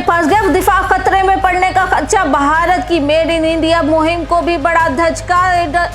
में फंस गए, दिफा खतरे में पड़ने का खदशा। भारत की मेड इन इंडिया मुहिम को भी बड़ा धचका।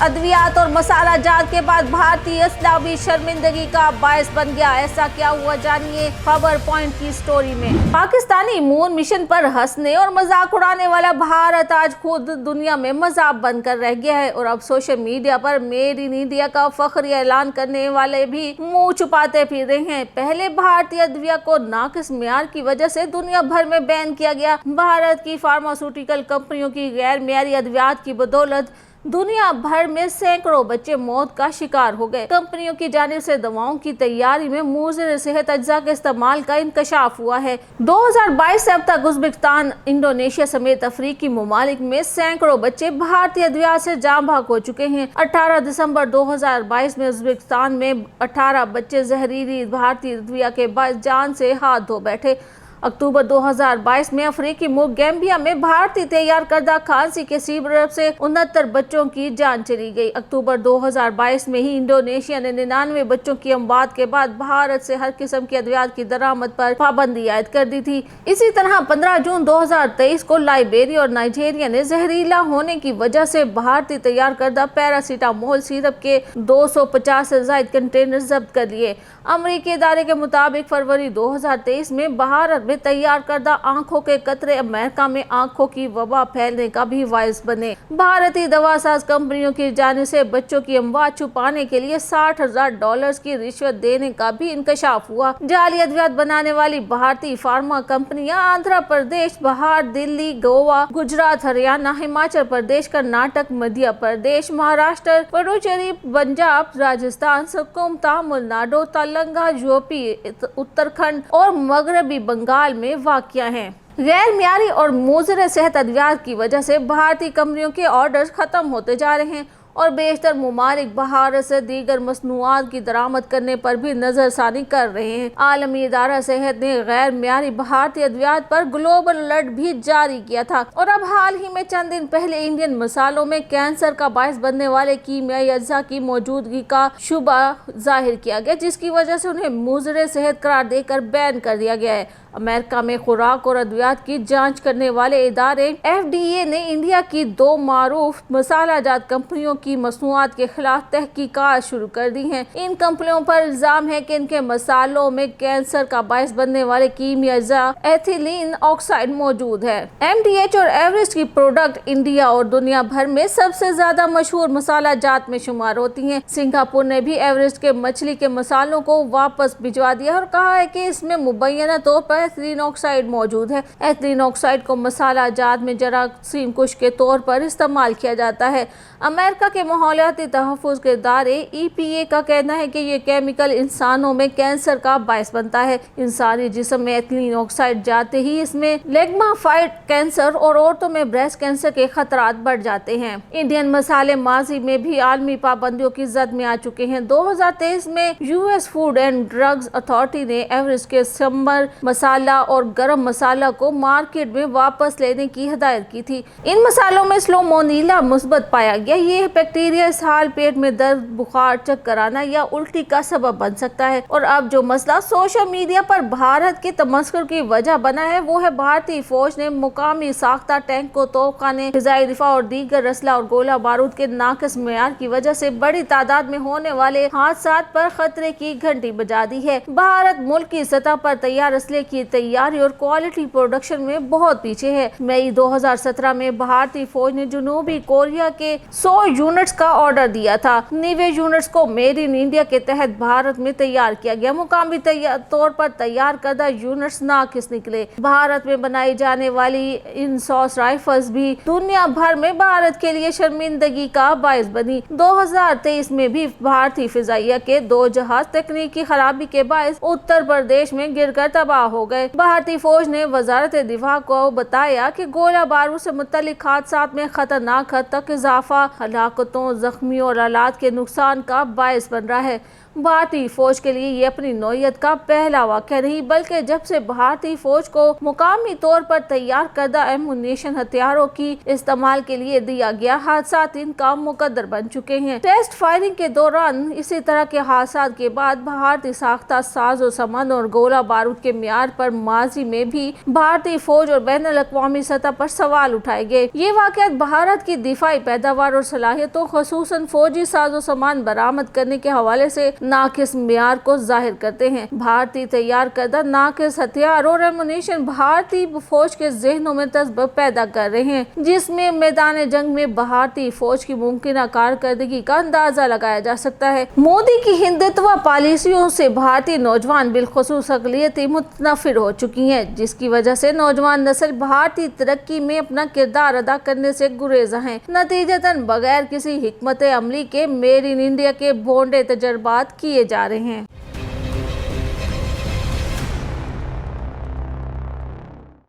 अद्वियात और मसाला जात के बाद भारतीय असला भी शर्मिंदगी का बायस बन गया। ऐसा क्या हुआ, जानिए खबर पॉइंट की स्टोरी में। पाकिस्तानी मून मिशन पर हंसने और मजाक उड़ाने वाला भारत आज खुद दुनिया में मजाक बनकर रह गया है और अब सोशल मीडिया पर मेड इन इंडिया का फख्री ऐलान करने वाले भी मुंह छुपाते फिर रहे हैं। पहले भारतीय अद्विया को नाकिस मियार की वजह से दुनिया भर में बैन किया गया। भारत की फार्मास्यूटिकल कंपनियों की गैर मियारी अद्वियात की बदौलत दुनिया भर में सैकड़ों बच्चे मौत का शिकार हो गए। कंपनियों की जानिब से दवाओं की तैयारी में मुज़र सेहत अज्जा के इस्तेमाल का इंकशाफ हुआ है। 2022 से अब तक उज़्बेकिस्तान, इंडोनेशिया समेत अफ्रीकी ममालिक में सैकड़ों बच्चे भारतीय अद्वियात से जाँ भाग हो चुके हैं। 18 दिसंबर 2022 में उज़्बेकिस्तान में 18 बच्चे जहरीली भारतीय अद्विया के बाद जान से हाथ धो बैठे। अक्टूबर 2022 में अफ्रीकी मुल्क गैम्बिया में भारतीय तैयार करदा खांसी के सिरप से 69 बच्चों की जान चली गई। अक्टूबर 2022 में ही इंडोनेशिया ने 99 बच्चों की अमवात के बाद भारत से हर किस्म की अद्वियात की दरामद पर पाबंदी आयद कर दी थी। इसी तरह 15 जून 2023 को लाइबेरिया और नाइजीरिया ने जहरीला होने की वजह से भारतीय तैयार करदा पैरासीटामोल सिरप के 250 से ज्यादा कंटेनर जब्त कर लिए। अमरीकी इदारे के मुताबिक फरवरी 2023 में भारत में तैयार करदा आंखों के कतरे अमेरिका में आंखों की वबा फैलने का भी बायस बने। भारतीय दवासाज कंपनियों की जानिब से बच्चों की अमवात छुपाने के लिए $60,000 की रिश्वत देने का भी इंकशाफ हुआ। जाली अद्वियात बनाने वाली भारतीय फार्मा कंपनियां आंध्र प्रदेश, बिहार, दिल्ली, गोवा, गुजरात, हरियाणा, हिमाचल प्रदेश, कर्नाटक, मध्य प्रदेश, महाराष्ट्र, पुडुचेरी, पंजाब, राजस्थान, सिक्किम, तमिलनाडु, तेलंगाना, यूपी, उत्तराखंड और मगरबी बंगाल में वाक़या हैं। गैर मियारी और मुज़र सेहत अद्वियात की वजह से भारतीय कंपनियों के ऑर्डर्स खत्म होते जा रहे हैं और बेशतर ममालिक भारत से दीगर मसनूआत की दरामद करने पर भी नजरसानी कर रहे हैं। आलमी इदारा सेहत ने गैर मियारी भारतीय अद्वियात पर ग्लोबल अलर्ट भी जारी किया था और अब हाल ही में चंद दिन पहले इंडियन मसालों में कैंसर का बायस बनने वाले कीमियाई अज्जा की मौजूदगी का शुबा जाहिर किया गया, जिसकी वजह से उन्हें मुज़र सेहत करार देकर बैन कर दिया गया है। अमेरिका में खुराक और अद्वियात की जांच करने वाले इदारे FDA ने इंडिया की 2 मारूफ मसाला जात कंपनियों की मसनूआत के खिलाफ तहकीकात शुरू कर दी हैं। इन कंपनियों पर इल्जाम है कि इनके मसालों में कैंसर का बायस बनने वाले कीमियाई अज्जा एथिलीन ऑक्साइड मौजूद है। MDH और एवरेस्ट की प्रोडक्ट इंडिया और दुनिया भर में सबसे ज्यादा मशहूर मसाला जात में शुमार होती हैं। सिंगापुर ने भी एवरेस्ट के मछली के मसालों को वापस भिजवा दिया और कहा है कि इसमें मुबैना तौर पर एथिलीन ऑक्साइड मौजूद है। एथिलीन ऑक्साइड को मसाला जात में जरासीम कुश के तौर पर इस्तेमाल किया जाता है। अमेरिका के माहौलियाती तहफ़्फ़ुज़ के इदारे EPA का कहना है कि ये केमिकल इंसानों में कैंसर का बायस बनता है। इंसानी जिस्म में एथिलीन ऑक्साइड जाते ही इसमें लेग्माफाइड कैंसर और औरतों में ब्रेस्ट कैंसर के खतरात बढ़ जाते हैं। इंडियन मसाले माजी में भी आलमी पाबंदियों की जद में आ चुके हैं। 2023 में US food and drugs authority ने एवरेस्ट के समर मसाला और गरम मसाला को मार्केट में वापस लेने की हिदायत की थी। इन मसालों में सल्मोनेला मुस्बत पाया गया। ये बैक्टीरिया इसहाल, पेट में दर्द, बुखार, चक्कर आना या उल्टी का सबब बन सकता है। और अब जो मसला सोशल मीडिया पर भारत के तमस्कुर की वजह बना है वो है भारतीय फौज ने मुकामी साख्ता टैंक को तोपखाने, फिजाई दिफा और दीगर असला और गोला बारूद के नाकिस मेयार की वजह से बड़ी तादाद में होने वाले हादसात पर खतरे की घंटी बजा दी है। भारत मुल्क की सतह पर तैयार असले की तैयारी और क्वालिटी प्रोडक्शन में बहुत पीछे है। मई 2017 में भारतीय फौज ने जनूबी कोरिया के 100 यूनिट्स का ऑर्डर दिया था। 90 यूनिट्स को मेड इन इंडिया के तहत भारत में तैयार किया गया। मुकामी तौर पर तैयार करदा यूनिट्स नाकिस निकले। भारत में बनाई जाने वाली इन 100 राइफल्स भी दुनिया भर में भारत के लिए शर्मिंदगी का बायस बनी। 2023 में भी भारतीय फिजाइया के 2 जहाज तकनीकी खराबी के बायस उत्तर प्रदेश में गिरकर तबाह हो गए। भारतीय फौज ने वजारत दिफा को बताया कि गोला बारूद से मुतल्लिक हादसात में खतरनाक हद तक इजाफा हलाकतों, जख्मी और आलात के नुकसान का बायस बन रहा है। भारतीय फौज के लिए ये अपनी नौयत का पहला वाक़या नहीं, बल्कि जब से भारतीय फौज को मुकामी तौर पर तैयार करदा एमुनेशन हथियारों की इस्तेमाल के लिए दिया गया हादसात इनका मुकद्दर बन चुके हैं। टेस्ट फायरिंग के दौरान इसी तरह के हादसात के बाद भारतीय साख्ता साजो सामान और गोला बारूद के मियार पर माजी में भी भारतीय फौज और बैनुल अक़वामी सतह पर सवाल उठाए गए। ये वाक़यात भारत की दिफाई पैदावार और सलाहियतों खुसूसन फौजी साजो सामान बरामद करने के हवाले से नाकिस मियार को जाहिर करते हैं। भारतीय तैयार करदा नाकिस हथियार और एमुनेशन भारतीय फौज के जहनों में तस्ब पैदा कर रहे हैं, जिसमें मैदान जंग में भारतीय फौज की मुमकिन कारकर्दगी का अंदाजा लगाया जा सकता है। मोदी की हिंदुत्व पॉलिसियों से भारतीय नौजवान बिलखुसूस अक़लियतें मुतनफिर हो चुकी हैं, जिसकी वजह से नौजवान नस्ल भारतीय तरक्की में अपना किरदार अदा करने से गुरेज़ा हैं। नतीजतन बगैर किसी हिकमत अमली के मेड इन इंडिया के भोंडे तजर्बात किए जा रहे हैं।